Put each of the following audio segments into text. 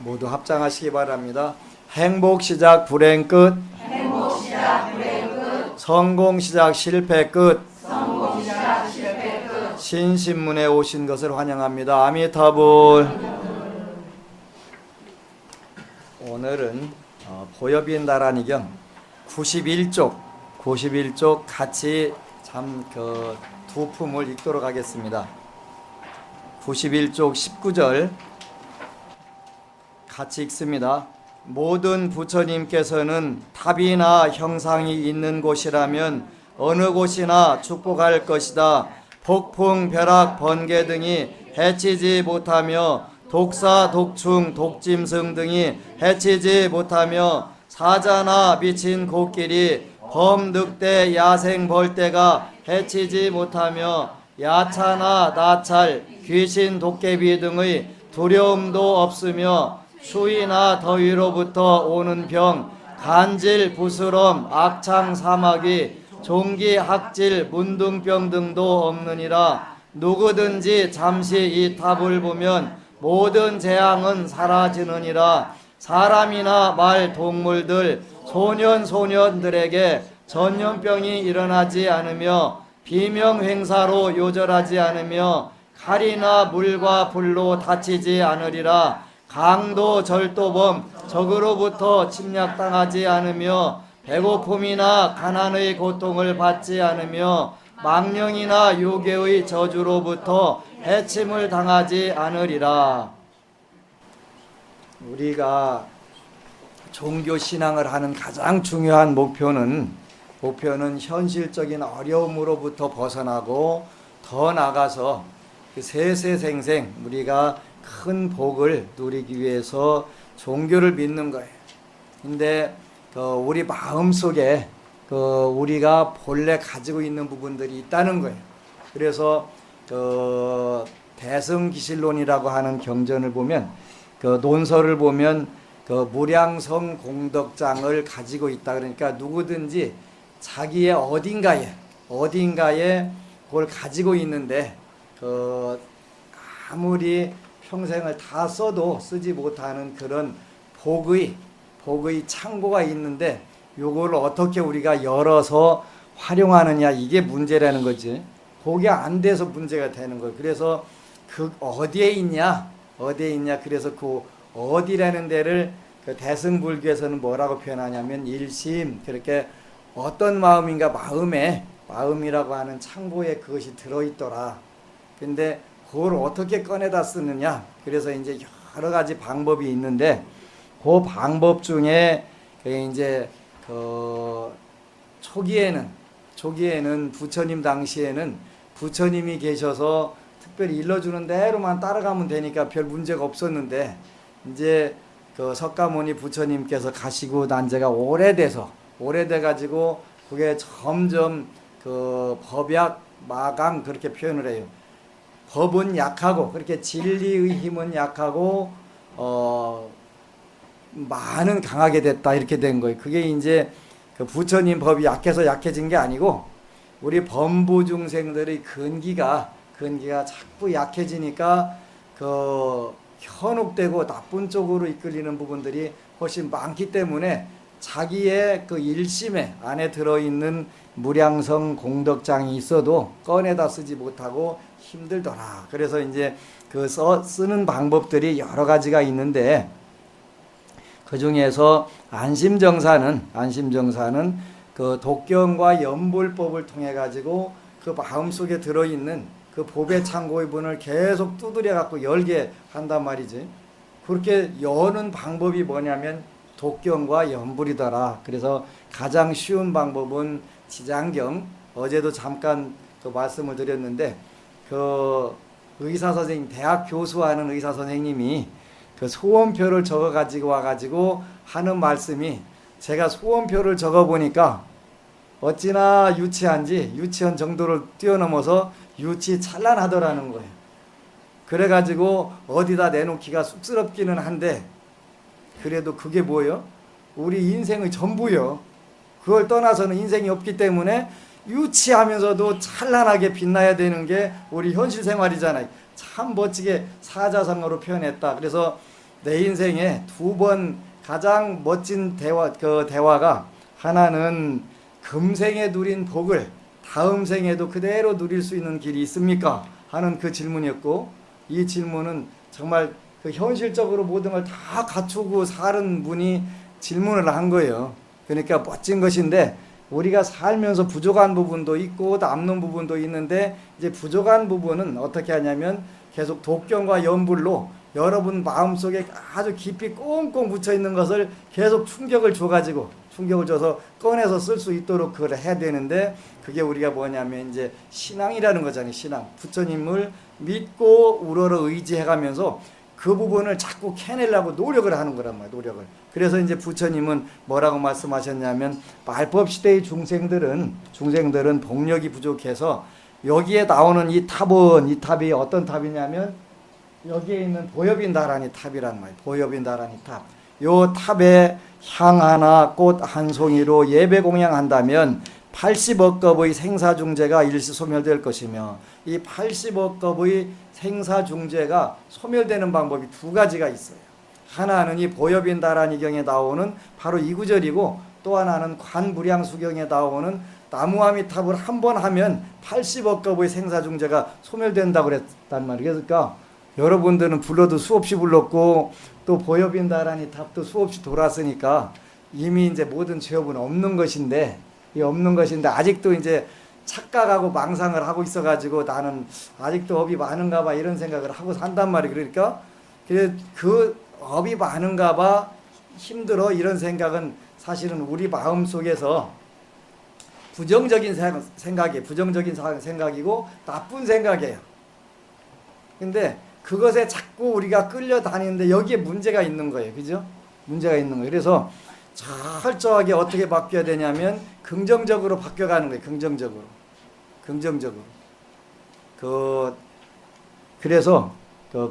모두 합장하시기 바랍니다. 행복 시작 불행 끝. 행복 시작 불행 끝. 성공 시작 실패 끝. 성공 시작 실패 끝. 신신문에 오신 것을 환영합니다. 아미타불. 오늘은 보여빈 나란히경 91쪽 같이 두 품을 읽도록 하겠습니다. 91쪽 19절 같이 읽습니다. 모든 부처님께서는 탑이나 형상이 있는 곳이라면 어느 곳이나 축복할 것이다. 폭풍, 벼락, 번개 등이 해치지 못하며 독사, 독충, 독짐승 등이 해치지 못하며 사자나 미친 코끼리, 범, 늑대, 야생, 벌떼가 해치지 못하며 야차나 나찰, 귀신, 도깨비 등의 두려움도 없으며 추위나 더위로부터 오는 병, 간질, 부스럼, 악창, 사마귀, 종기, 학질, 문둥병 등도 없느니라. 누구든지 잠시 이 탑을 보면 모든 재앙은 사라지느니라. 사람이나 말, 동물들, 소년들에게 전염병이 일어나지 않으며 비명횡사로 요절하지 않으며 칼이나 물과 불로 다치지 않으리라. 강도, 절도범, 적으로부터 침략당하지 않으며 배고픔이나 가난의 고통을 받지 않으며 망령이나 요괴의 저주로부터 해침을 당하지 않으리라. 우리가 종교 신앙을 하는 가장 중요한 목표는 현실적인 어려움으로부터 벗어나고 더 나아가서 그 세세생생 우리가 큰 복을 누리기 위해서 종교를 믿는 거예요. 근데 우리 마음속에 우리가 본래 가지고 있는 부분들이 있다는 거예요. 그래서 대승기실론이라고 하는 경전을 보면 논설을 보면 무량성 공덕장을 가지고 있다. 그러니까 누구든지 자기의 어딘가에 그걸 가지고 있는데 아무리 평생을 다 써도 쓰지 못하는 그런 복의 창고가 있는데 요걸 어떻게 우리가 열어서 활용하느냐, 이게 문제라는 거지. 복이 안 돼서 문제가 되는 거예요. 그래서 어디에 있냐, 그래서 그 어디라는 데를 대승불교에서는 뭐라고 표현하냐면 일심, 그렇게 어떤 마음인가, 마음이라고 하는 창고에 그것이 들어있더라. 근데 그걸 어떻게 꺼내다 쓰느냐, 그래서 이제 여러 가지 방법이 있는데 그 방법 중에 이제 초기에는 부처님 당시에는 부처님이 계셔서 특별히 일러주는 대로만 따라가면 되니까 별 문제가 없었는데, 이제 석가모니 부처님께서 가시고 난 지가 오래돼 가지고 그게 점점 법약 마강 그렇게 표현을 해요. 법은 약하고 그렇게 진리의 힘은 약하고 많은 강하게 됐다, 이렇게 된 거예요. 그게 이제 부처님 법이 약해서 약해진 게 아니고 우리 범부 중생들의 근기가 자꾸 약해지니까 현혹되고 나쁜 쪽으로 이끌리는 부분들이 훨씬 많기 때문에 자기의 일심에 안에 들어있는 무량성 공덕장이 있어도 꺼내다 쓰지 못하고 힘들더라. 그래서 이제 쓰는 방법들이 여러 가지가 있는데, 그 중에서 안심정사는 독경과 연불법을 통해 가지고 마음속에 들어있는 법의 창고의 문을 계속 두드려 갖고 열게 한단 말이지. 그렇게 여는 방법이 뭐냐면 독경과 연불이더라. 그래서 가장 쉬운 방법은 지장경, 어제도 잠깐 말씀을 드렸는데 의사 선생님, 대학 교수하는 의사 선생님이 소원표를 적어 가지고 와가지고 하는 말씀이, 제가 소원표를 적어 보니까 어찌나 유치한지 유치원 정도를 뛰어넘어서 유치찬란하더라는 거예요. 그래가지고 어디다 내놓기가 쑥스럽기는 한데, 그래도 그게 뭐예요? 우리 인생의 전부요. 그걸 떠나서는 인생이 없기 때문에 유치하면서도 찬란하게 빛나야 되는 게 우리 현실 생활이잖아요. 참 멋지게 사자성어로 표현했다. 그래서 내 인생에 두 번 가장 멋진 대화가 하나는 금생에 누린 복을 다음 생에도 그대로 누릴 수 있는 길이 있습니까? 하는 그 질문이었고, 이 질문은 정말 그 현실적으로 모든 걸 다 갖추고 사는 분이 질문을 한 거예요. 그러니까 멋진 것인데 우리가 살면서 부족한 부분도 있고 남는 부분도 있는데, 이제 부족한 부분은 어떻게 하냐면 계속 독경과 연불로 여러분 마음속에 아주 깊이 꽁꽁 묻혀 있는 것을 계속 충격을 줘서 꺼내서 쓸 수 있도록 그걸 해야 되는데, 그게 우리가 뭐냐면 이제 신앙이라는 거잖아요. 신앙. 부처님을 믿고 우러러 의지해가면서 그 부분을 자꾸 캐내려고 노력을 하는 거란 말이에요. 노력을. 그래서 이제 부처님은 뭐라고 말씀하셨냐면, 말법 시대의 중생들은 복력이 부족해서 여기에 나오는 이 탑이 어떤 탑이냐면 여기에 있는 보엽인다라니 탑이란 말이에요. 보엽인다라니 탑. 요 탑에 향 하나 꽃 한 송이로 예배 공양한다면 80억 겁의 생사중재가 일시 소멸될 것이며, 이 80억 겁의 생사중재가 소멸되는 방법이 두 가지가 있어요. 하나는 이 보엽인다라니경에 나오는 바로 이 구절이고, 또 하나는 관무량수경에 나오는 나무아미탑을 한 번 하면 80억 겁의 생사중재가 소멸된다고 그랬단 말이에요. 그러니까 여러분들은 불러도 수없이 불렀고 또 보엽인다라니 탑도 수없이 돌았으니까 이미 이제 모든 죄업은 없는 것인데, 이 없는 것인데 아직도 이제 착각하고 망상을 하고 있어가지고 나는 아직도 업이 많은가 봐 이런 생각을 하고 산단 말이에요. 그러니까 그 업이 많은가 봐 힘들어 이런 생각은 사실은 우리 마음 속에서 부정적인 생각이고 나쁜 생각이에요. 근데 그것에 자꾸 우리가 끌려다니는데 여기에 문제가 있는 거예요. 그죠? 문제가 있는 거예요. 그래서 철저하게 어떻게 바뀌어야 되냐면 긍정적으로 바뀌어가는 거예요. 긍정적으로. 그래서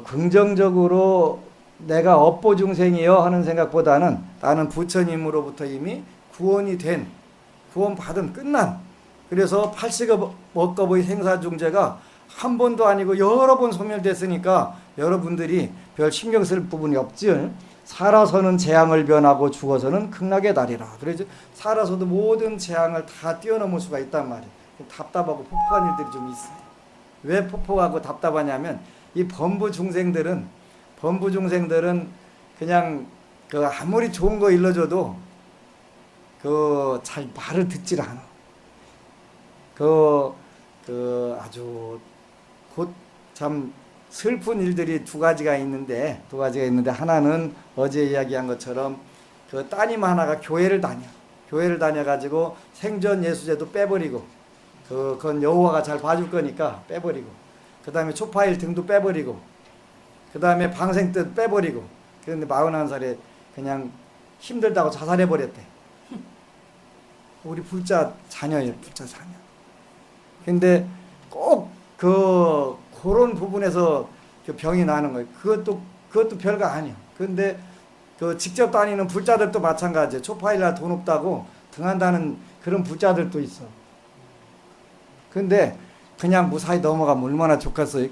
긍정적으로 내가 업보중생이여 하는 생각보다는 나는 부처님으로부터 이미 구원받은 끝난, 그래서 80억 겁의 생사중재가 한 번도 아니고 여러 번 소멸됐으니까 여러분들이 별 신경 쓸 부분이 없지. 살아서는 재앙을 변하고 죽어서는 극락의 달이라. 그래서 살아서도 모든 재앙을 다 뛰어넘을 수가 있단 말이에요. 답답하고 폭포한 일들이 좀 있어요. 왜 폭포하고 답답하냐면 이 범부 중생들은 그냥 아무리 좋은 거 일러줘도 잘 말을 듣질 않아. 아주 곧 참 슬픈 일들이 두 가지가 있는데 하나는 어제 이야기한 것처럼 그 따님 하나가 교회를 다녀가지고 생전 예수제도 빼버리고, 그건 여호와가 잘 봐줄 거니까 빼버리고, 그 다음에 초파일 등도 빼버리고, 그 다음에 방생뜻 빼버리고, 그런데 41살에 그냥 힘들다고 자살해버렸대. 우리 불자 자녀예요. 근데 꼭 그런 부분에서 병이 나는 거예요. 그것도 별거 아니에요. 근데 직접 다니는 불자들도 마찬가지예요. 초파일날 돈 없다고 등한다는 그런 불자들도 있어. 근데 그냥 무사히 넘어가면 얼마나 좋겠어요.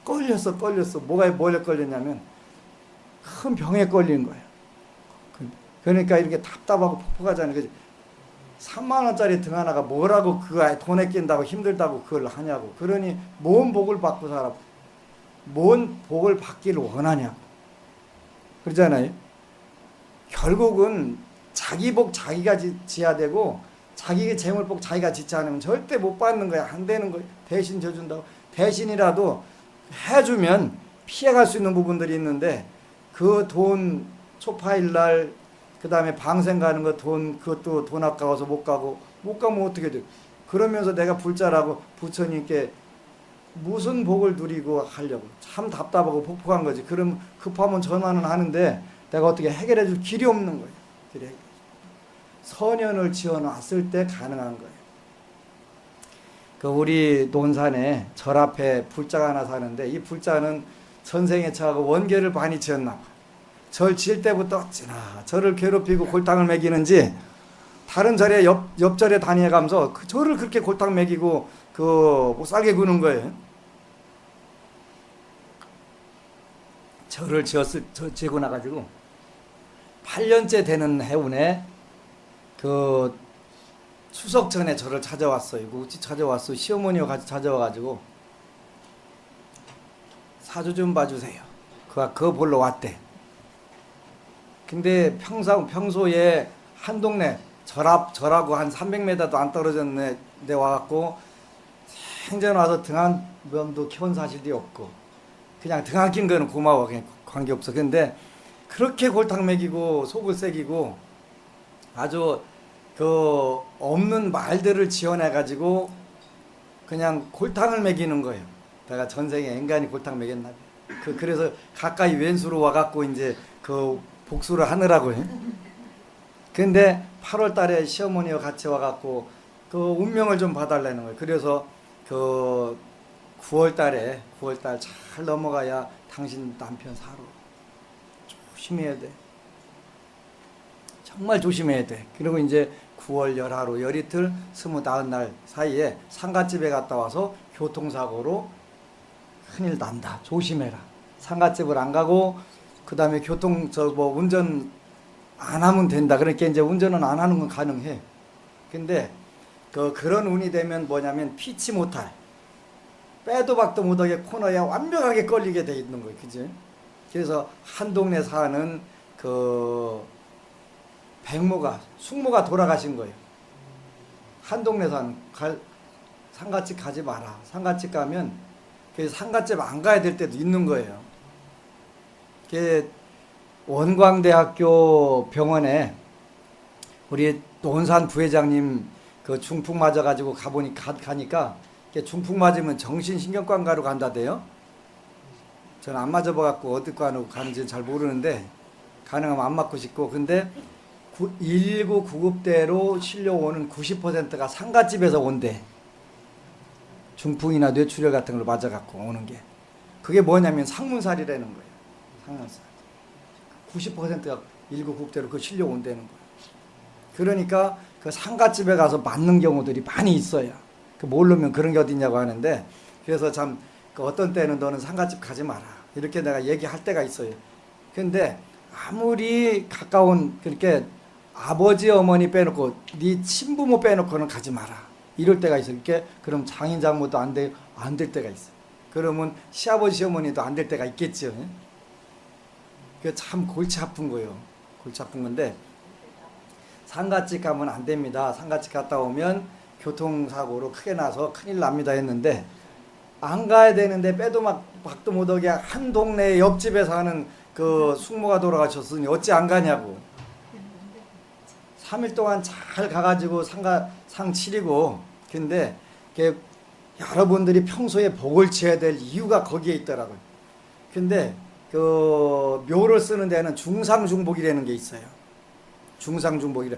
걸렸어. 뭐에 걸렸냐면 큰 병에 걸린 거예요. 그러니까 이렇게 답답하고 폭폭하잖아요. 그치? 3만 원짜리 등 하나가 뭐라고 그거 돈에 낀다고 힘들다고 그걸 하냐고. 그러니 뭔 복을 받고 살아. 뭔 복을 받기를 원하냐고. 그러잖아요. 결국은 자기 복 자기가 지어야 되고 자기의 재물복 자기가 짓지 않으면 절대 못 받는 거야. 안 되는 거야. 대신 져준다고. 대신이라도 해주면 피해갈 수 있는 부분들이 있는데, 그 돈 초파일날 그 다음에 방생 가는 거 그것도 돈 아까워서 못 가면 어떻게 돼? 그러면서 내가 불자라고 부처님께 무슨 복을 누리고 하려고. 참 답답하고 폭폭한 거지. 그럼 급하면 전화는 하는데 내가 어떻게 해결해 줄 길이 없는 거예요. 선연을 지어놨을 때 가능한 거예요. 우리 논산에 절 앞에 불자가 하나 사는데, 이 불자는 전생에 처하고 원계를 많이 지었나 봐. 절 지을 때부터 어찌나 절을 괴롭히고 골탕을 먹이는지 다른 절에 옆절에 다녀가면서 절을 그렇게 골탕 먹이고 못 살게 구는 거예요. 절을 지고 나가지고 8년째 되는 해운에 그 추석 전에 저를 찾아왔어요. 찾아왔어. 시어머니와 같이 찾아와가지고 사주 좀 봐주세요. 그거 보러 왔대. 근데 평소에 한 동네 절하고 한 300m도 안 떨어졌네 데 와갖고 생전 와서 등 한 번도 켜본 사실이 없고 그냥 등 안 낀 거는 고마워. 그냥 관계없어. 근데 그렇게 골탕 먹이고 속을 새기고 아주 그 없는 말들을 지어내가지고 그냥 골탕을 먹이는 거예요. 내가 전생에 인간이 골탕 먹였나 봐. 그래서 가까이 왼수로 와갖고 이제 그 복수를 하느라고요. 근데 8월 달에 시어머니와 같이 와갖고 그 운명을 좀 봐달라는 거예요. 그래서 그 9월 달 잘 넘어가야 당신 남편 살아. 조심해야 돼. 정말 조심해야 돼. 그리고 이제 9월 열하루 열이틀 29날 사이에 상갓집에 갔다 와서 교통사고로 큰일 난다. 조심해라. 상갓집을 안 가고 그 다음에 운전 안 하면 된다. 그러니까 이제 운전은 안 하는 건 가능해. 근데 그런 운이 되면 뭐냐면 피치 못할 빼도 박도 못하게 코너에 완벽하게 걸리게 돼 있는 거예요. 그지? 그래서 한 동네 사는 그 숙모가 돌아가신 거예요. 한 동네 사는 상갓집 가지 마라. 상갓집 가면 상갓집 안 가야 될 때도 있는 거예요. 원광대학교 병원에 우리 논산 부회장님 그 중풍 맞아가지고 가니까 중풍 맞으면 정신신경과로 간다대요. 저는 안 맞아봐갖고 어디 과로 가는지는 잘 모르는데 가능하면 안 맞고 싶고 근데 119 구급대로 실려오는 90%가 상갓집에서 온대. 중풍이나 뇌출혈 같은 걸 맞아갖고 오는 게. 그게 뭐냐면 상문살이라는 거예요. 상문살. 90%가 119 구급대로 그 실려온다는 거예요. 그러니까 그 상갓집에 가서 맞는 경우들이 많이 있어요. 모르면 그런 게 어딨냐고 하는데 그래서 참 어떤 때는 너는 상갓집 가지 마라. 이렇게 내가 얘기할 때가 있어요. 근데 아무리 가까운 그렇게 아버지 어머니 빼놓고 네 친부모 빼놓고는 가지 마라. 이럴 때가 있어요. 이렇게 그럼 장인 장모도 안 될 때가 있어요. 그러면 시아버지 시어머니도 안 될 때가 있겠죠. 그 참 골치 아픈 거예요. 골치 아픈 건데 상갓집 가면 안 됩니다. 상갓집 갔다 오면 교통사고로 크게 나서 큰일 납니다 했는데 안 가야 되는데 빼도 박도 못하게 한 동네 옆집에 사는 그 숙모가 돌아가셨으니 어찌 안 가냐고. 3일 동안 잘 가가지고 상 치리고 근데 여러분들이 평소에 복을 지어야 될 이유가 거기에 있더라고요. 근데 그 묘를 쓰는 데는 중상중복이라는 게 있어요. 중상중복이라.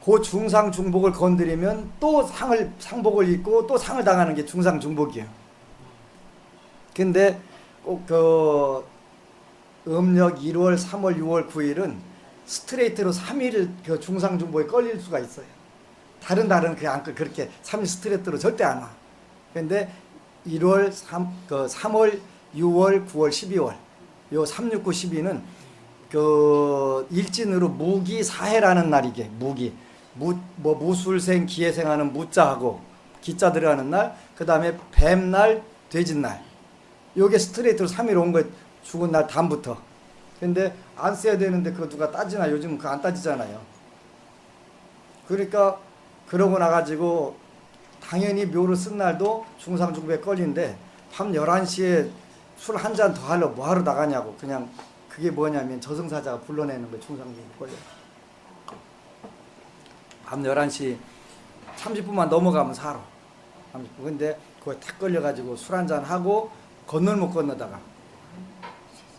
그 중상중복을 건드리면 또 상복을 입고 또 상을 당하는 게 중상중복이에요. 근데 꼭 그 음력 1월, 3월, 6월, 9일은 스트레이트로 3일 그 중상중복에 걸릴 수가 있어요. 다른 달은 그렇게 3일 스트레이트로 절대 안 와. 근데 1월, 3월, 6월, 9월, 12월 요 3, 6, 9, 12는 그 일진으로 무기사해라는 날이게. 무술생 기회생하는 무자하고 기자 들어가는 날, 그 다음에 뱀날, 돼지날. 요게 스트레이트로 3일 온 거예요. 죽은 날 다음부터. 근데 안 써야 되는데 그거 누가 따지나? 요즘 그거 안 따지잖아요. 그러니까 그러고 나가지고 당연히 묘를 쓴 날도 중상중복에 걸리는데 밤 11시에 술 한 잔 더 하려 뭐 하러 나가냐고. 그냥 그게 뭐냐면 저승사자가 불러내는 거예요. 중상중복에 걸려. 밤 11시 30분만 넘어가면 살아. 30분. 근데 그거 탁 걸려가지고 술 한잔 하고 건널 못 건너다가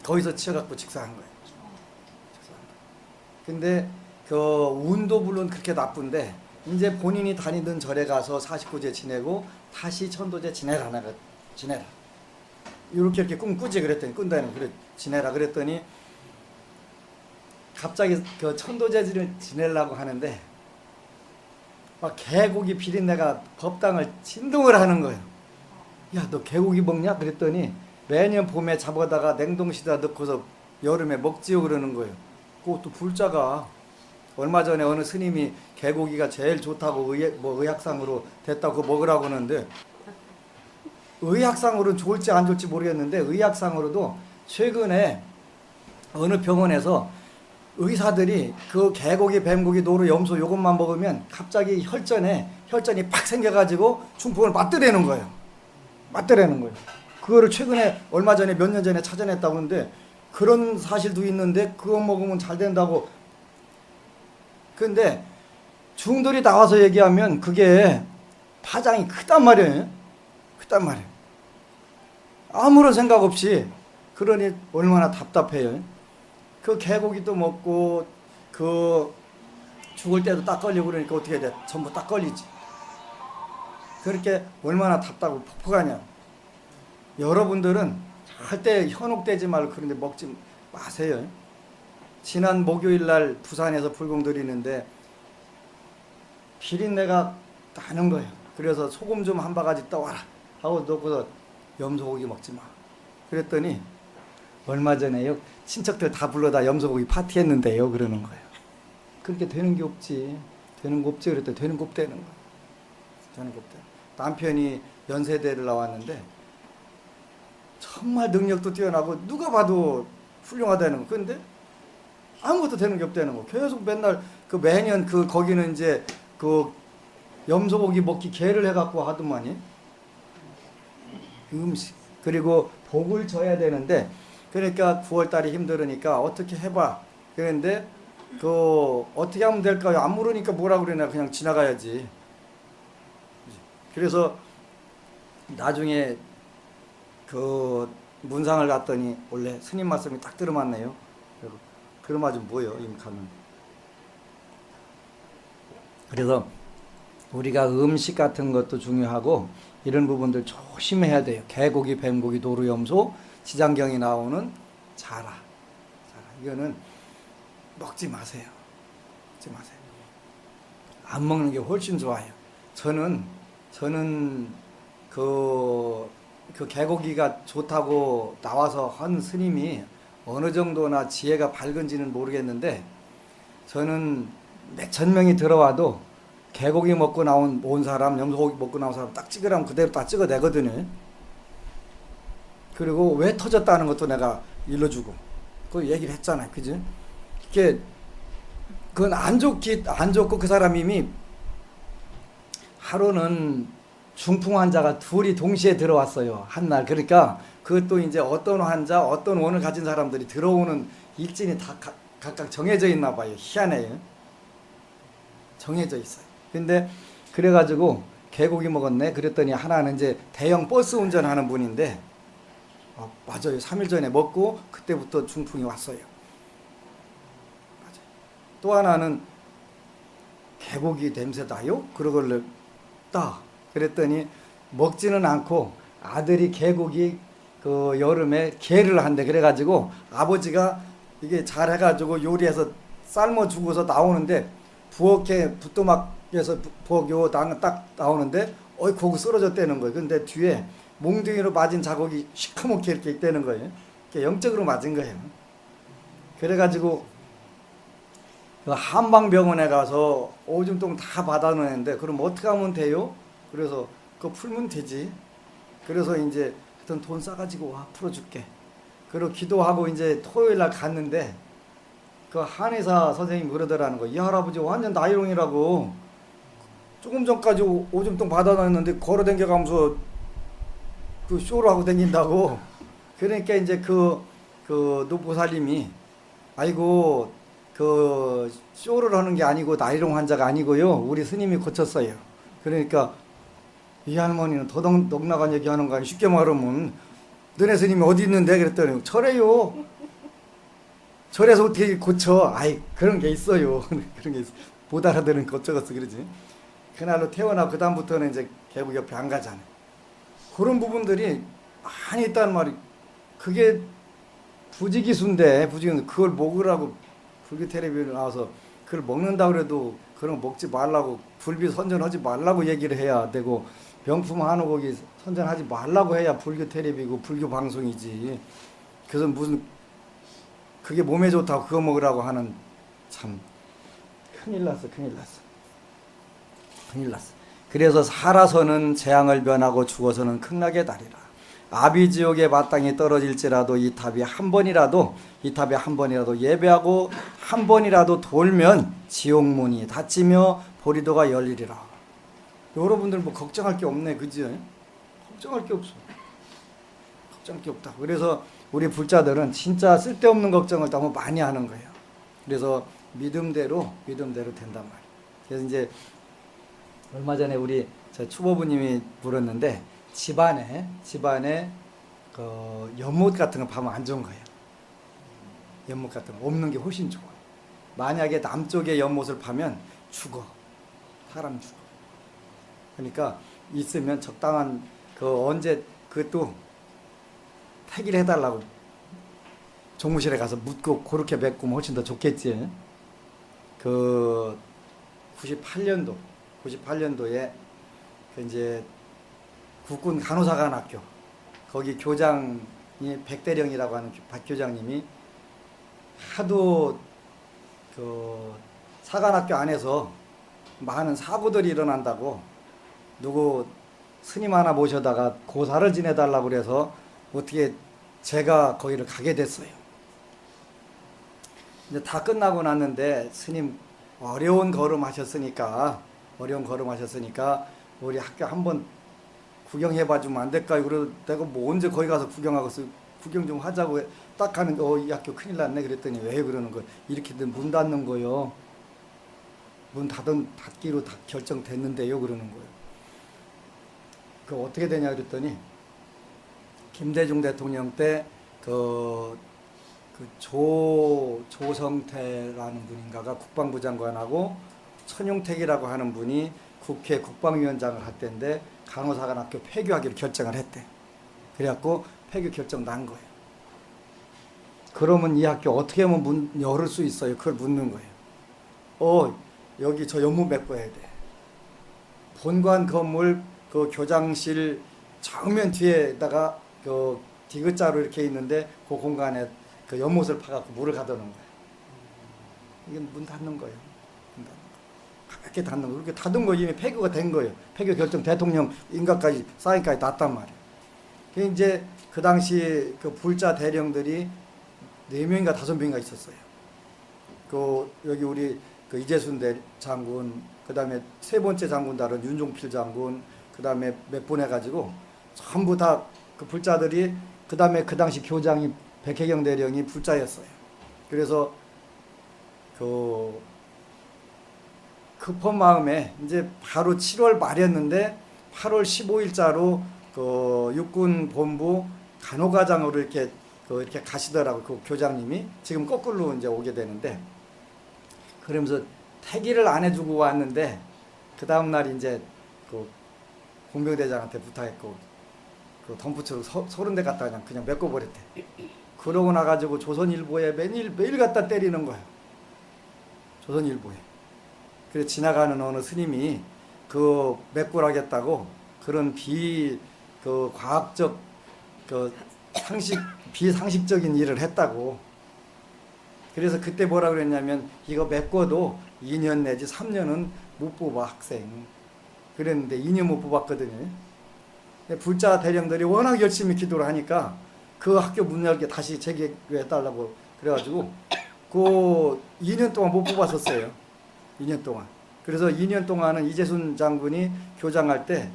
거기서 치여갖고 직사한 거예요. 근데 그 운도 물론 그렇게 나쁜데 이제 본인이 다니던 절에 가서 49제 지내고 다시 천도제 지내라. 이렇게 꿈 꾸지 그랬더니 꾼다는 그래 지내라 그랬더니 갑자기 그 천도제를 지내려고 하는데 막 개고기 비린내가 법당을 진동을 하는 거예요. 야, 너 개고기 먹냐? 그랬더니 매년 봄에 잡아다가 냉동실에다 넣고서 여름에 먹지요 그러는 거예요. 그것도 불자가 얼마 전에 어느 스님이 개고기가 제일 좋다고 의학상으로 됐다고 먹으라고 하는데 의학상으로는 좋을지 안 좋을지 모르겠는데 의학상으로도 최근에 어느 병원에서 의사들이 그 개고기, 뱀고기, 노루, 염소 이것만 먹으면 갑자기 혈전이 팍 생겨가지고 중풍을 맞더라는 거예요. 맞더라는 거예요. 그거를 최근에 얼마 전에 몇 년 전에 찾아냈다고 하는데 그런 사실도 있는데 그거 먹으면 잘 된다고. 근데 중들이 나와서 얘기하면 그게 파장이 크단 말이에요. 크단 말이에요. 아무런 생각 없이. 그러니 얼마나 답답해요. 그 개고기도 먹고 그 죽을 때도 딱 걸리고 그러니까 어떻게 돼? 전부 딱 걸리지. 그렇게 얼마나 답답하고 폭폭하냐. 여러분들은 절대 현혹되지 말고 그런데 먹지 마세요. 지난 목요일 날 부산에서 불공 드리는데 비린내가 나는 거예요. 그래서 소금 좀 한 바가지 떠와라 하고 놓고서 염소고기 먹지 마. 그랬더니 얼마 전에요 친척들 다 불러다 염소고기 파티했는데요 그러는 거예요. 그렇게 되는 게 없지. 되는 거 없지. 그랬더니 되는 거 없다는 거예요. 되는 거 없다. 남편이 연세대를 나왔는데 정말 능력도 뛰어나고 누가 봐도 훌륭하다는 거. 근데 아무것도 되는 게 없다는 거. 계속 맨날 그 매년 그 거기는 이제 그 염소고기 먹기 개를 해갖고 하더만이 음식. 그리고 복을 져야 되는데 그러니까 9월달이 힘들으니까 어떻게 해봐. 그런데 그 어떻게 하면 될까요? 안 물으니까 뭐라 그러나 그냥 지나가야지. 그래서 나중에 그 문상을 갔더니 원래 스님 말씀이 딱 들어맞네요. 그럼 아주 뭐요? 이 가면. 그래서 우리가 음식 같은 것도 중요하고 이런 부분들 조심해야 돼요. 개고기, 뱀고기, 노루, 염소, 지장경이 나오는 자라. 이거는 먹지 마세요. 먹지 마세요. 안 먹는 게 훨씬 좋아요. 저는 그 개고기가 좋다고 나와서 한 스님이 어느 정도나 지혜가 밝은지는 모르겠는데 저는 몇천 명이 들어와도 개고기 먹고 온 사람, 염소고기 먹고 나온 사람 딱 찍으라면 그대로 딱 찍어내거든요. 그리고 왜 터졌다는 것도 내가 일러주고 그 얘기를 했잖아요. 그지? 그건 안 좋고 그 사람이 이미 하루는 중풍 환자가 둘이 동시에 들어왔어요. 한날. 그러니까 그것도 이제 어떤 환자, 어떤 원을 가진 사람들이 들어오는 일진이 다 각각 정해져 있나 봐요. 희한해요. 정해져 있어요. 근데 그래가지고 개고기 먹었네. 그랬더니 하나는 이제 대형 버스 운전하는 분인데 맞아요. 3일 전에 먹고 그때부터 중풍이 왔어요. 맞아요. 또 하나는 개고기 냄새 나요? 그러길래 딱 그랬더니 먹지는 않고 아들이 개고기 그 여름에 게를 한대. 그래가지고 아버지가 이게 잘 해가지고 요리해서 삶아주고서 나오는데 부엌에 부뚜막에서 부엌 딱 나오는데 고기 쓰러졌다는 거예요. 근데 뒤에 몽둥이로 맞은 자국이 시커멓게 이렇게 있다는 거예요. 이렇게 영적으로 맞은 거예요. 그래가지고 그 한방병원에 가서 오줌통 다 받아놓는데 그럼 어떻게 하면 돼요? 그래서 그거 풀면 되지. 그래서 이제 하여튼 돈 싸가지고 와 풀어줄게. 그리고 기도하고 이제 토요일 날 갔는데 그 한의사 선생님이 그러더라는 거. 이 할아버지 완전 나이롱이라고. 조금 전까지 오줌통 받아놨는데 걸어댕겨가면서 그 쇼를 하고 댕긴다고. 그러니까 이제 그 노보살님이 아이고 그 쇼를 하는 게 아니고 나이롱 환자가 아니고요. 우리 스님이 고쳤어요. 그러니까 이 할머니는 더 넉나간 얘기 하는 거 아니야. 쉽게 말하면 너네 스님이 어디 있는데? 그랬더니 절에요. 절에서 어떻게 고쳐? 아이 그런 게 있어요. 그런 게 있어. 못 알아들으는 거 어쩌겠어 그러지. 그날로 태어나고 그 다음부터는 이제 개국 옆에 안 가잖아요. 그런 부분들이 많이 있다는 말이. 그게 부지기수인데 그걸 먹으라고 불교 텔레비전에 나와서 그걸 먹는다고 그래도 그런 거 먹지 말라고 불비 선전하지 말라고 얘기를 해야 되고 명품 한우고기 선전하지 말라고 해야 불교 텔레비고 불교 방송이지. 그래서 무슨 그게 몸에 좋다고 그거 먹으라고 하는, 참 큰일 났어. 그래서 살아서는 재앙을 변하고 죽어서는 극락에 다리라. 아비지옥의 마땅히 떨어질지라도 이 탑에 한 번이라도 예배하고 한 번이라도 돌면 지옥문이 닫히며 보리도가 열리리라. 여러분들 뭐 걱정할 게 없네, 그지? 걱정할 게 없어. 걱정할 게 없다. 그래서 우리 불자들은 진짜 쓸데없는 걱정을 너무 많이 하는 거예요. 그래서 믿음대로 된단 말이에요. 그래서 이제 얼마 전에 우리 추보부님이 물었는데, 집안에 그 연못 같은 거 파면 안 좋은 거예요. 연못 같은 거 없는 게 훨씬 좋아요. 만약에 남쪽에 연못을 파면 사람 죽어. 그러니까 있으면 적당한 언제 그것도 태기를 해달라고 종무실에 가서 묻고 그렇게 메꾸면 훨씬 더 좋겠지. 그 98년도에 그 이제 국군 간호사관학교 거기 교장이 백대령이라고 하는 박 교장님이 하도 그 사관학교 안에서 많은 사고들이 일어난다고 누구 스님 하나 모셔다가 고사를 지내달라고 그래서 어떻게 제가 거기를 가게 됐어요. 이제 다 끝나고 났는데 스님 어려운 걸음 하셨으니까 우리 학교 한번 구경해봐 주면 안 될까요? 그래서 내가 뭐 언제 거기 가서 구경하겠어. 구경 좀 하자고 딱 하는데 이 학교 큰일 났네 그랬더니 왜 그러는 거예요? 이렇게 문 닫는 거요. 문 닫기로 다 결정됐는데요 그러는 거예요. 그 어떻게 되냐 그랬더니 김대중 대통령 때 조성태라는 분인가가 국방부 장관하고 천용택이라고 하는 분이 국회 국방위원장을 할 때인데 간호사관학교 폐교하기로 결정을 했대. 그래갖고 폐교 결정 난 거예요. 그러면 이 학교 어떻게 하면 문 열을 수 있어요? 그걸 묻는 거예요. 여기 저 연못 메꿔야 돼. 본관 건물 그 교장실 정면 뒤에다가 그 디귿자로 이렇게 있는데 그 공간에 그 연못을 파갖고 물을 가두는 거예요. 이게 문 닫는 거예요. 가볍게 닫는 거. 그렇게 닫은 거 이미 폐교가 된 거예요. 폐교 결정 대통령 인가까지 사인까지 났단 말이에요. 그 이제 그 당시 그 불자 대령들이 4명인가 5명인가 있었어요. 여기 우리 그 이재순 장군, 그 다음에 3번째 장군 다른 윤종필 장군, 그 다음에 몇 분 해가지고 전부 다 그 불자들이, 그 다음에 그 당시 교장이 백혜경 대령이 불자였어요. 그래서 급한 마음에 이제 바로 7월 말이었는데 8월 15일자로 그 육군 본부 간호과장으로 이렇게 가시더라고. 그 교장님이 지금 거꾸로 이제 오게 되는데, 그러면서 태기를 안 해주고 왔는데 그 다음 날 이제 그 공병대장한테 부탁했고 그 덤프트로 30대 갖다 그냥 메꿔버렸대. 그러고 나가지고 조선일보에 매일 갖다 때리는 거야. 조선일보에. 그래 지나가는 어느 스님이 그 메꾸라겠다고 그런 과학적 비상식적인 일을 했다고. 그래서 그때 뭐라 그랬냐면 이거 메꿔도 2년 내지 3년은 못 뽑아 학생. 그랬는데 2년 못 뽑았거든요. 불자 대령들이 워낙 열심히 기도를 하니까 그 학교 문 열게 다시 재개해달라고 그래가지고 그 2년 동안 못 뽑았었어요. 2년 동안. 그래서 2년 동안은 이재순 장군이 교장할 때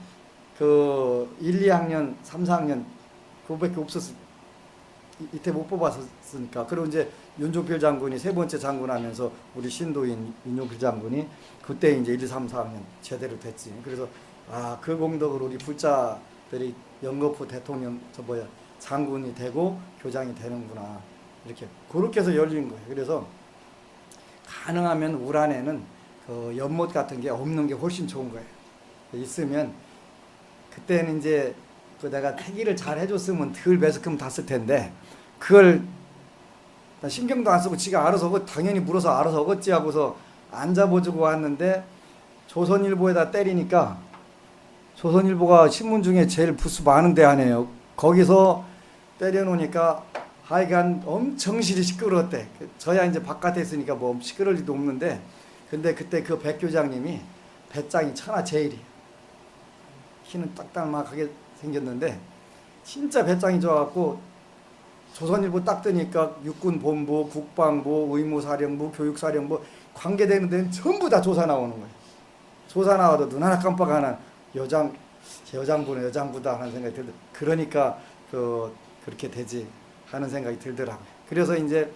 그 1, 2학년, 3, 4학년 그거밖에 없었어요. 이때 못 뽑았으니까. 그리고 이제 윤종필 장군이 3번째 장군 하면서 우리 신도인 윤종필 장군이 그때 이제 1, 2, 3, 4학년 제대로 됐지. 그래서 그 공덕으로 우리 불자들이 영거푸 대통령 장군이 되고 교장이 되는구나. 이렇게 그렇게 해서 열린 거예요. 그래서 가능하면 울안에는 그 연못 같은 게 없는 게 훨씬 좋은 거예요. 있으면 그때는 이제 내가 태기를 잘 해줬으면 덜 매스컴 탔을 텐데 그걸 신경도 안 쓰고 지가 알아서 당연히 물어서 알아서 어긋지 하고서 안 잡아주고 왔는데 조선일보에다 때리니까 조선일보가 신문 중에 제일 부수 많은 데 하네요. 거기서 때려놓으니까 하여간 엄청 시끄러웠대. 저야 이제 바깥에 있으니까 뭐 시끄러울 리도 없는데, 근데 그때 그 백교장님이 배짱이 천하제일이에요. 키는 딱딱하게 생겼는데 진짜 배짱이 좋아갖고 조선일보 딱 뜨니까 육군본부, 국방부, 의무사령부, 교육사령부 관계되는 데는 전부 다 조사 나오는 거예요. 조사 나와도 눈 하나 깜빡 안 하는 여장부는 여장부다 하는 생각이 들더라고요. 그러니까 그렇게 되지 하는 생각이 들더라고요. 그래서 이제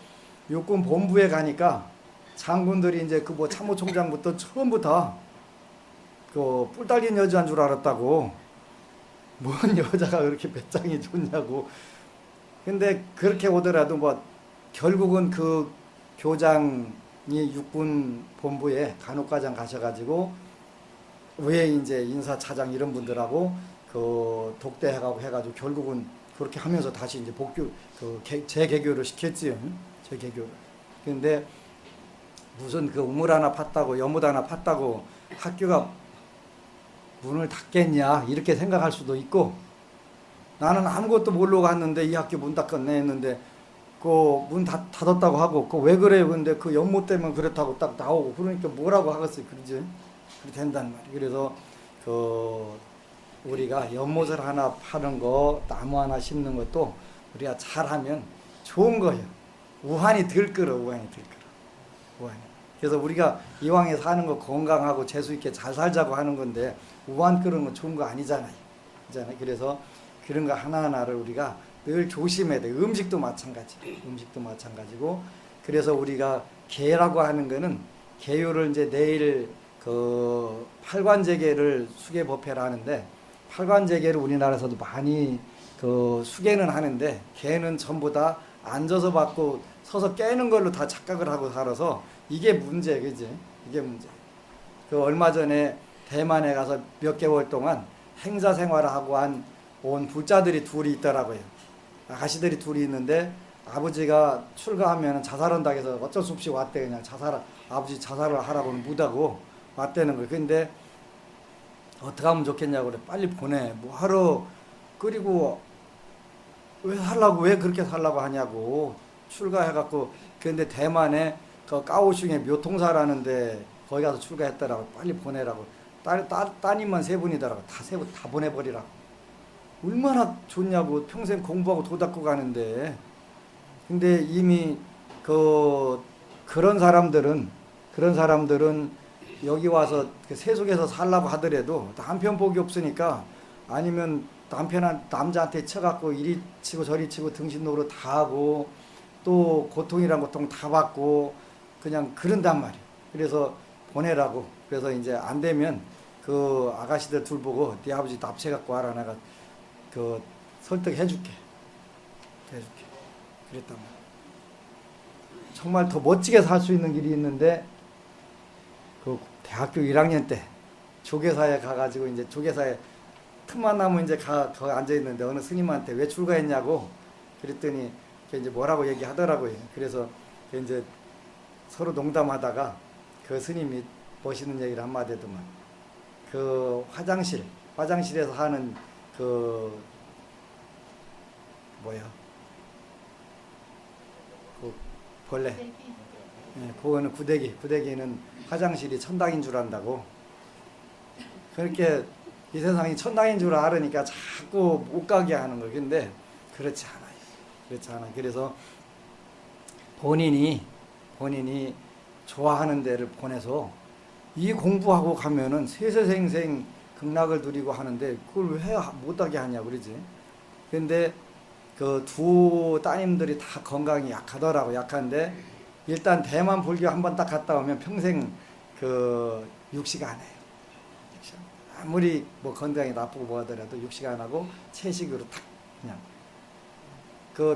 육군 본부에 가니까 장군들이 이제 그 뭐 참모총장부터 전부 다 그 뿔 달린 여자인 줄 알았다고. 뭔 여자가 그렇게 배짱이 좋냐고. 근데 그렇게 오더라도 뭐 결국은 그 교장이 육군 본부에 간혹과장 가셔가지고 왜 이제 인사차장 이런 분들하고 그 독대해가고 해가지고 결국은 그렇게 하면서 다시 이제 재개교를 시켰지요. 재개교를. 근데 무슨 그 우물 하나 팠다고 여물 하나 팠다고 학교가 문을 닫겠냐 이렇게 생각할 수도 있고, 나는 아무것도 모르고 갔는데 이 학교 문 닫겠네 했는데 그 문 닫았다고 하고 그 왜 그래요? 근데 그 연못 때문에 그렇다고 딱 나오고 그러니까 뭐라고 하겠어요. 그러지? 그렇게 된단 말이에요. 그래서 우리가 연못을 하나 파는 거, 나무 하나 심는 것도 우리가 잘하면 좋은 거예요. 우환이 들끓어. 우환이. 그래서 우리가 이왕에 사는 거 건강하고 재수 있게 잘 살자고 하는 건데 우환 끓는 건 좋은 거 아니잖아요. 그래서 그런 거 하나하나를 우리가 늘 조심해야 돼. 음식도 마찬가지고. 그래서 우리가 계라고 하는 거는 계요를 이제 내일 그 팔관제계를 수계법회를 하는데, 팔관제계를 우리나라에서도 많이 그 수계는 하는데 계는 전부 다 앉아서 받고 서서 깨는 걸로 다 착각을 하고 살아서 이게 문제, 그지? 이게 문제. 그 얼마 전에 대만에 가서 몇 개월 동안 행사 생활을 하고 온 부자들이 둘이 있더라고요. 아가씨들이 둘이 있는데 아버지가 출가하면 자살한다고 해서 어쩔 수 없이 왔대. 그냥 아버지 자살을 하라고는 못하고 왔다는 거예요. 근데 어떻게 하면 좋겠냐고 그래. 빨리 보내. 뭐 하러 끓이고 왜 그렇게 살라고 하냐고. 출가해갖고. 근데 대만에 그 까오슝에 묘통사라는데 거기 가서 출가했더라고. 빨리 보내라고. 따님만 세 분이더라고. 다 보내버리라고. 얼마나 좋냐고. 평생 공부하고 도 닦고 가는데. 근데 이미 그런 사람들은 여기 와서 세속에서 살라고 하더라도 남편 복이 없으니까, 아니면 남자한테 쳐갖고 이리 치고 저리 치고 등신 노릇 다 하고 또 고통이란 고통 다 받고 그냥 그런단 말이에요. 그래서 보내라고. 그래서 이제 안 되면 그 아가씨들 둘 보고 네 아버지 납치해갖고 와라. 내가 설득해줄게. 그랬단 말이에요. 정말 더 멋지게 살 수 있는 길이 있는데, 그 대학교 1학년 때 조계사에 가가지고 이제 조계사에 틈만 나면 이제 거기 앉아 있는데 어느 스님한테 왜 출가했냐고 그랬더니 이제 뭐라고 얘기하더라고요. 그래서 이제 서로 농담하다가 그 스님이 멋있는 얘기를 한마디 하더만, 그 화장실에서 하는 그 벌레. 예, 그거는 구데기는 화장실이 천당인 줄 안다고. 그렇게 이 세상이 천당인 줄 알으니까 자꾸 못 가게 하는 거. 근데 그렇지 않아요. 그래서 본인이 좋아하는 데를 보내서 이 공부하고 가면은 세세생생 극락을 누리고 하는데 그걸 왜 못하게 하냐 그러지. 근데 그 두 따님들이 다 건강이 약하더라고. 약한데 일단 대만 불교 한번 딱 갔다 오면 평생 육식 안 해요. 아무리 뭐 건강이 나쁘고 뭐 하더라도 육식 안 하고 채식으로 탁 그냥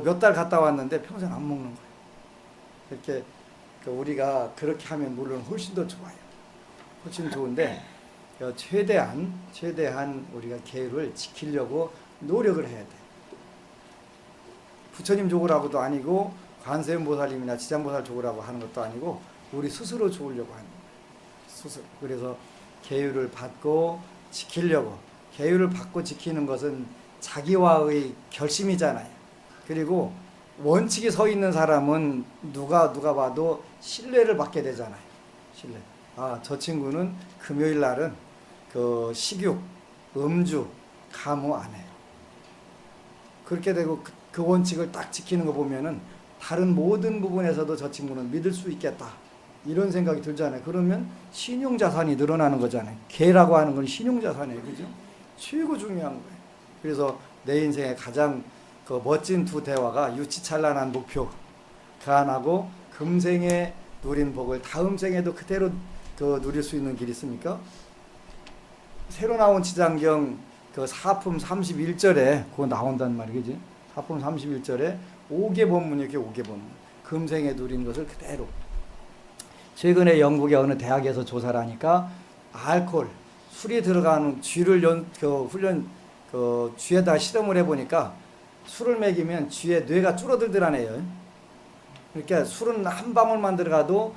몇 달 갔다 왔는데 평생 안 먹는 거예요. 이렇게 우리가 그렇게 하면 물론 훨씬 더 좋아요. 훨씬 좋은데 최대한 우리가 계율을 지키려고 노력을 해야 돼. 부처님 좋으라고도 아니고 관세음보살님이나 지장보살 좋으라고 하는 것도 아니고 우리 스스로 좋으려고 하는 거예요. 스스로. 그래서 계율을 받고 지키려고. 계율을 받고 지키는 것은 자기와의 결심이잖아요. 그리고 원칙이 서 있는 사람은 누가 봐도 신뢰를 받게 되잖아요. 신뢰. 아, 저 친구는 금요일 날은 그 식욕, 음주, 가무 안 해요. 그렇게 되고 그 원칙을 딱 지키는 거 보면은 다른 모든 부분에서도 저 친구는 믿을 수 있겠다. 이런 생각이 들잖아요. 그러면 신용자산이 늘어나는 거잖아요. 개라고 하는 건 신용자산이에요. 그죠? 최고 중요한 거예요. 그래서 내 인생의 가장 그 멋진 두 대화가 유치찬란한 목표 가안하고 금생에 누린 복을 다음 생에도 그대로 그 누릴 수 있는 길이 있습니까? 새로 나온 지장경 그 사품 31절에 그거 나온단 말이지. 사품 31절에 5개 본문이 이렇게 5개 본문. 금생에 누린 것을 그대로. 최근에 영국의 어느 대학에서 조사를 하니까 알코올, 술이 들어가는 쥐를 쥐에다 실험을 해보니까 술을 먹이면 쥐의 뇌가 줄어들더라네요. 그러니까 술은 한 방울만 들어가도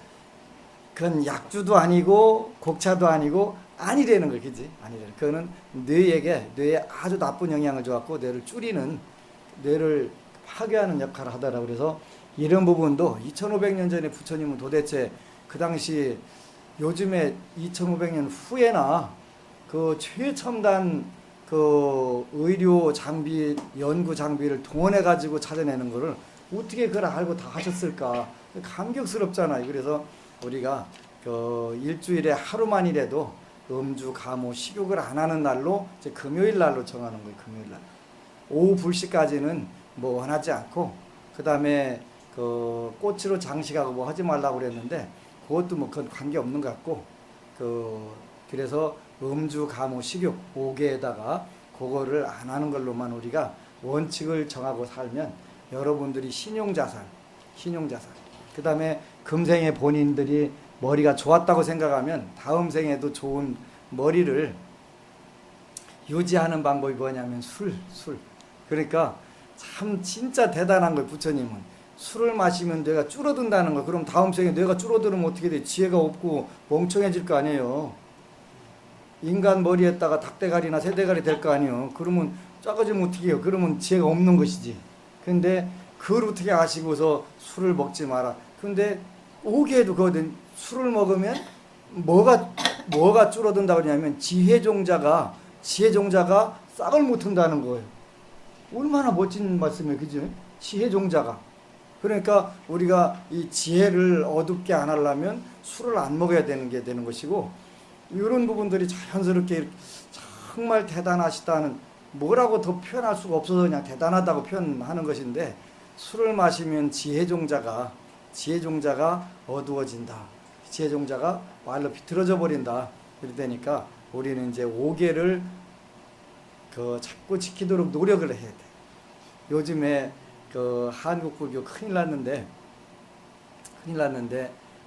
그건 약주도 아니고 곡차도 아니고 아니라는 걸, 그지? 아니라는. 그거는 뇌에 아주 나쁜 영향을 줘갖고 뇌를 파괴하는 역할을 하더라. 그래서 이런 부분도 2500년 전에 부처님은 도대체 그 당시 요즘에 2500년 후에나 그 최첨단 그 의료 장비, 연구 장비를 동원해 가지고 찾아내는 거를 어떻게 그걸 알고 다 하셨을까? 감격스럽잖아요. 그래서 우리가 그 일주일에 하루만이라도 음주, 가무, 식욕을 안 하는 날로 이제 금요일 날로 정하는 거예요. 금요일 날. 오후 불시까지는 뭐 원하지 않고, 그 다음에 그 꽃으로 장식하고 뭐 하지 말라고 그랬는데 그것도 뭐 그건 관계 없는 것 같고, 그래서 음주, 가무, 식욕 5개에다가 그거를 안 하는 걸로만 우리가 원칙을 정하고 살면 여러분들이 신용자산, 그 다음에 금생에 본인들이 머리가 좋았다고 생각하면 다음 생에도 좋은 머리를 유지하는 방법이 뭐냐면 술. 그러니까 참 진짜 대단한 거예요. 부처님은 술을 마시면 뇌가 줄어든다는 거. 그럼 다음 생에 뇌가 줄어들면 어떻게 돼? 지혜가 없고 멍청해질 거 아니에요. 인간 머리에다가 닭대가리나 새대가리 될 거 아니에요. 그러면 작아지면 어떻게 해요? 그러면 지혜가 없는 것이지. 근데 그걸 어떻게 아시고서 술을 먹지 마라. 근데 오게도 거든 술을 먹으면 뭐가 줄어든다고 그러냐면 지혜종자가 싹을 못 튼다는 거예요. 얼마나 멋진 말씀이에요. 그죠? 지혜종자가. 그러니까 우리가 이 지혜를 어둡게 안 하려면 술을 안 먹어야 되는 것이고, 이런 부분들이 자연스럽게 정말 대단하시다는, 뭐라고 더 표현할 수가 없어서 그냥 대단하다고 표현하는 것인데, 술을 마시면 지혜종자가 어두워진다. 지혜종자가 말로 비틀어져 버린다. 그러니까 우리는 이제 5개를 자꾸 지키도록 노력을 해야 돼. 요즘에 한국 불교 큰일 났는데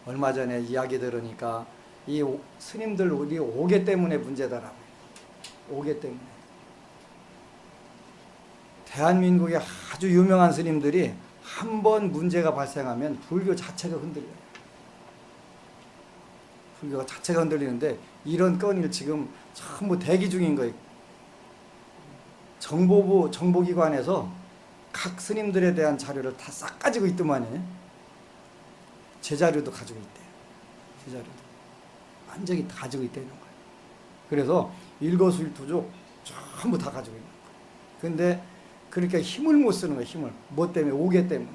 얼마 전에 이야기 들으니까 이 스님들 우리 5개 때문에 문제다라고. 5개 때문에. 대한민국에 아주 유명한 스님들이 한 번 문제가 발생하면 불교 자체가 흔들려요. 불교가 자체가 흔들리는데 이런 건을 지금 전부 대기 중인 거예요. 정보기관에서 각 스님들에 대한 자료를 다 싹 가지고 있더만요. 제 자료도 가지고 있대요. 제 자료도. 완전히 다 가지고 있다는 거예요. 그래서 일거수일투족 전부 다 가지고 있는 거예요. 근데 그러니까 힘을 못 쓰는 거예요. 힘을. 뭐 때문에? 5개 때문에.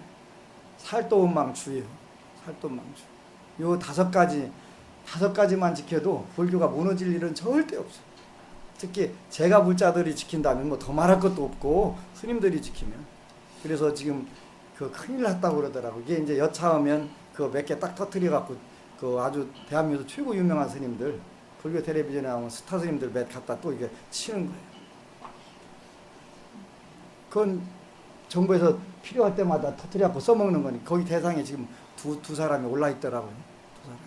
살도원망주예요. 살도원망주. 요 5가지만 지켜도 불교가 무너질 일은 절대 없어요. 특히 제가 불자들이 지킨다면 뭐 더 말할 것도 없고, 스님들이 지키면. 그래서 지금 큰일 났다고 그러더라고. 이게 이제 여차하면 몇 개 딱 터뜨려갖고 아주 대한민국 최고 유명한 스님들, 불교 텔레비전에 나오는 스타 스님들 몇 갖다 또 이게 치는 거예요. 그건 정부에서 필요할 때마다 터뜨려갖고 써먹는 거니. 거기 대상에 지금 두 사람이 올라 있더라고요. 두 사람.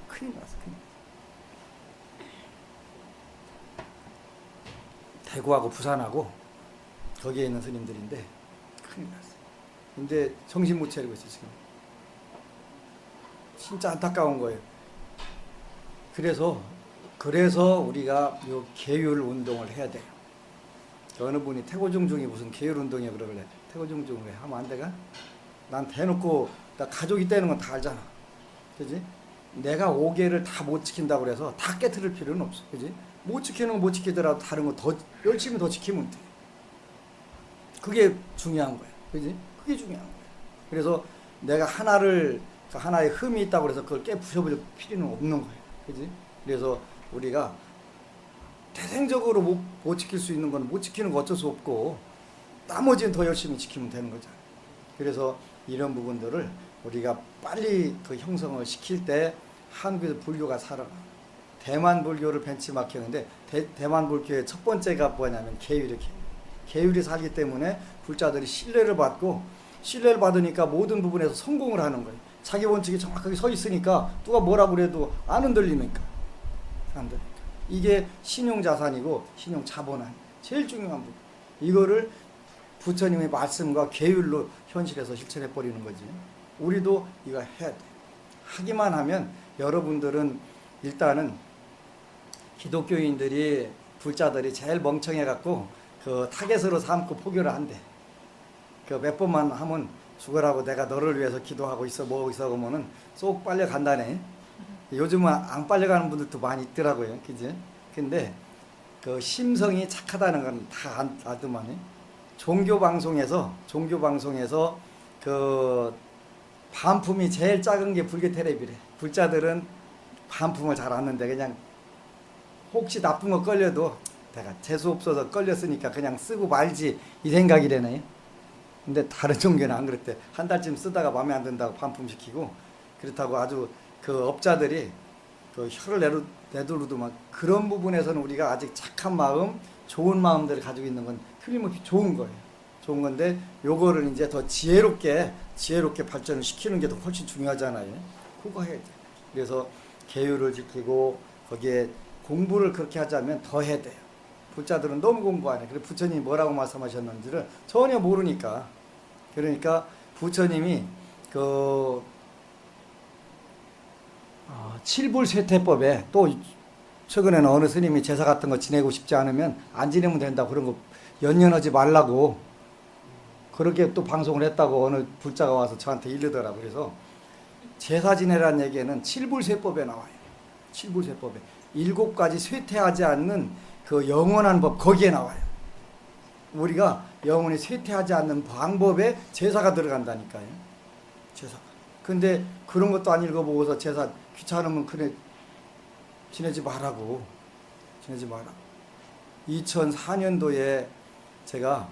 큰일 났어. 대구하고 부산하고 거기에 있는 스님들인데 큰일 났어. 근데 정신 못 차리고 있어 지금. 진짜 안타까운 거예요. 그래서 우리가 요 계율 운동을 해야 돼요. 어느 분이 태고중중이 무슨 계율운동이야 그러길래 태고중중 왜 하면 안 돼가? 난 대놓고 나 가족이 있다는 건 다 알잖아. 그지? 내가 5개를 다 못 지킨다고 그래서 다 깨트릴 필요는 없어. 그지? 못 지키는 거 못 지키더라도 다른 거 더 열심히 더 지키면 돼. 그게 중요한 거야. 그지? 그게 중요한 거야. 그래서 내가 하나의 흠이 있다고 해서 그걸 깨부셔버릴 필요는 없는 거예요. 그지? 그래서 우리가 대생적으로 못 지킬 수 있는 건 못 지키는 거 어쩔 수 없고 나머지는 더 열심히 지키면 되는 거잖아요. 그래서 이런 부분들을 우리가 빨리 그 형성을 시킬 때 한국에서 불교가 살아나. 대만 불교를 벤치마킹하는데 대만 불교의 첫 번째가 뭐냐면 계율이 계율이 살기 때문에 불자들이 신뢰를 받고 신뢰를 받으니까 모든 부분에서 성공을 하는 거예요. 자기 원칙이 정확하게 서 있으니까 누가 뭐라고 그래도 안 흔들리니까. 안 돼. 이게 신용자산이고 신용자본은 제일 중요한 부분. 이거를 부처님의 말씀과 계율로 현실에서 실천해 버리는 거지. 우리도 이거 해야 돼. 하기만 하면 여러분들은 일단은 기독교인들이 불자들이 제일 멍청해 갖고 그 타겟으로 삼고 포교를 한대. 그 몇 번만 하면 죽으라고 내가 너를 위해서 기도하고 있어 뭐 있어 그러면은 쏙 빨려 간다네. 요즘은 안 빨려가는 분들도 많이 있더라고요. 그지? 근데 그 심성이 착하다는 건 다 알더만요. 종교 방송에서 그 반품이 제일 작은 게 불교 테레비래. 불자들은 반품을 잘 안는데 그냥 혹시 나쁜 거 걸려도 내가 재수 없어서 걸렸으니까 그냥 쓰고 말지 이 생각이래네. 근데 다른 종교는 안 그랬대. 한 달쯤 쓰다가 마음에 안 든다고 반품시키고 그렇다고 아주 그 업자들이 그 혀를 내두르더만. 그런 부분에서는 우리가 아직 착한 마음, 좋은 마음들을 가지고 있는 건 틀림없이 좋은 거예요. 좋은 건데 요거를 이제 더 지혜롭게 발전을 시키는 게 더 훨씬 중요하잖아요. 그거 해야 돼. 그래서 계율을 지키고 거기에 공부를 그렇게 하자면 더 해야 돼요. 불자들은 너무 공부 안 해. 그래서 부처님이 뭐라고 말씀하셨는지를 전혀 모르니까. 그러니까 부처님이 그 칠불세태법에 또 최근에는 어느 스님이 제사 같은 거 지내고 싶지 않으면 안 지내면 된다고 그런 거 연연하지 말라고 그렇게 또 방송을 했다고 어느 불자가 와서 저한테 이르더라고요. 그래서 제사 지내라는 얘기에는 칠불세법에 나와요. 칠불세법에 7가지 쇠퇴하지 않는 그 영원한 법 거기에 나와요. 우리가 영원히 쇠퇴하지 않는 방법에 제사가 들어간다니까요. 제사가. 근데 그런 것도 안 읽어보고서 제사 귀찮으면 그래 지내지 말라고. 2004년도에 제가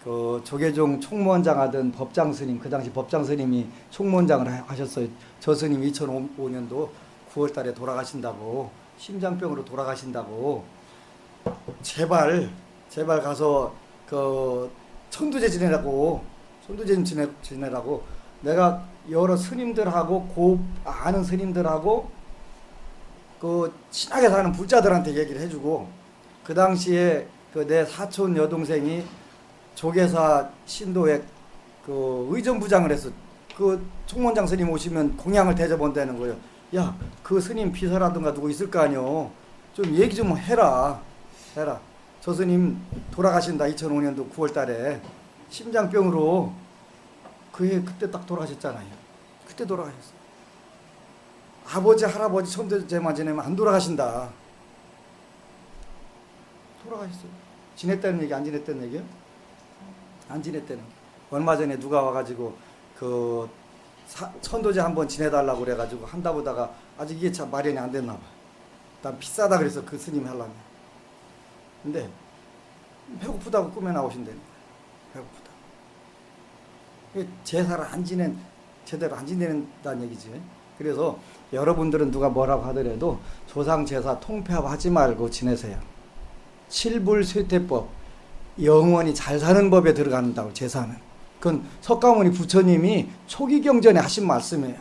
그 조계종 총무원장 하던 법장 스님, 그 당시 법장 스님이 총무원장을 하셨어요. 저 스님 2005년도 9월 달에 돌아가신다고, 심장병으로 돌아가신다고. 제발 가서 그 천두제 지내라고 내가 여러 스님들하고 아는 스님들하고 그 친하게 사는 불자들한테 얘기를 해주고, 그 당시에 그 내 사촌 여동생이 조계사 신도에 그 의정부장을 했어. 그 총무원장 스님 오시면 공양을 대접한다는 거예요. 야, 그 스님 비서라든가 누구 있을 거 아니요. 좀 얘기 좀 해라. 저 스님 돌아가신다. 2005년도 9월 달에 심장병으로 그때 딱 돌아가셨잖아요. 그때 돌아가셨어. 아버지 할아버지 천도제만 지내면 안 돌아가신다. 돌아가셨어요. 지냈다는 얘기 안 지냈다는 얘기요? 안 지냈다는. 얼마 전에 누가 와가지고 그 천도제 한번 지내달라고 그래가지고 한다 보다가 아직 이게 참 마련이 안 됐나 봐. 난 비싸다 그래서 그 스님 하려면. 근데 배고프다고 꿈에 나오신다는 거예요. 배고프다. 제사를 제대로 안 지낸다는 얘기지. 그래서 여러분들은 누가 뭐라고 하더라도 조상 제사 통폐합하지 말고 지내세요. 칠불쇠퇴법, 영원히 잘 사는 법에 들어간다고. 제사는 그건 석가모니 부처님이 초기 경전에 하신 말씀이에요.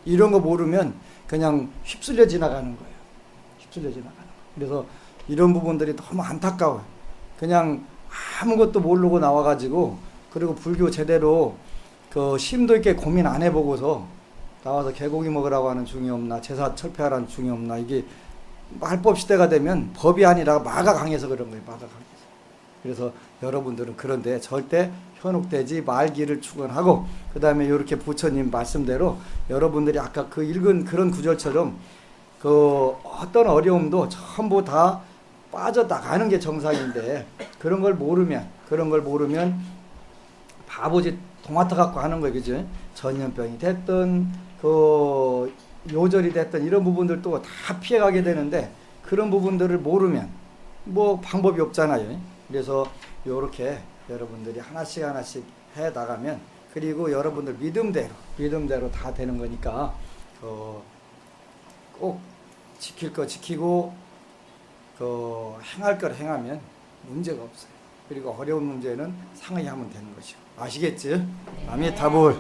이런 거 모르면 그냥 휩쓸려 지나가는 거예요. 그래서 이런 부분들이 너무 안타까워요. 그냥 아무것도 모르고 나와가지고, 그리고 불교 제대로 그 심도 있게 고민 안 해보고서 나와서 개고기 먹으라고 하는 중이 없나, 제사 철폐하라는 중이 없나. 이게 말법 시대가 되면 법이 아니라 마가 강해서 그런 거예요. 마가 강해서. 그래서 여러분들은 그런데 절대 현혹되지 말기를 축원하고, 그 다음에 이렇게 부처님 말씀대로 여러분들이 아까 그 읽은 그런 구절처럼 그 어떤 어려움도 전부 다 빠져나가는 게 정상인데, 그런 걸 모르면 바보짓 토마토 갖고 하는 거예요. 그죠? 전염병이 됐든 그 요절이 됐든 이런 부분들도 다 피해가게 되는데, 그런 부분들을 모르면 뭐 방법이 없잖아요. 그래서 요렇게 여러분들이 하나씩 해 나가면, 그리고 여러분들 믿음대로 다 되는 거니까 꼭 지킬 거 지키고 행할 걸 행하면 문제가 없어요. 그리고 어려운 문제는 상의하면 되는 것이고. 아시겠지? 아미타불.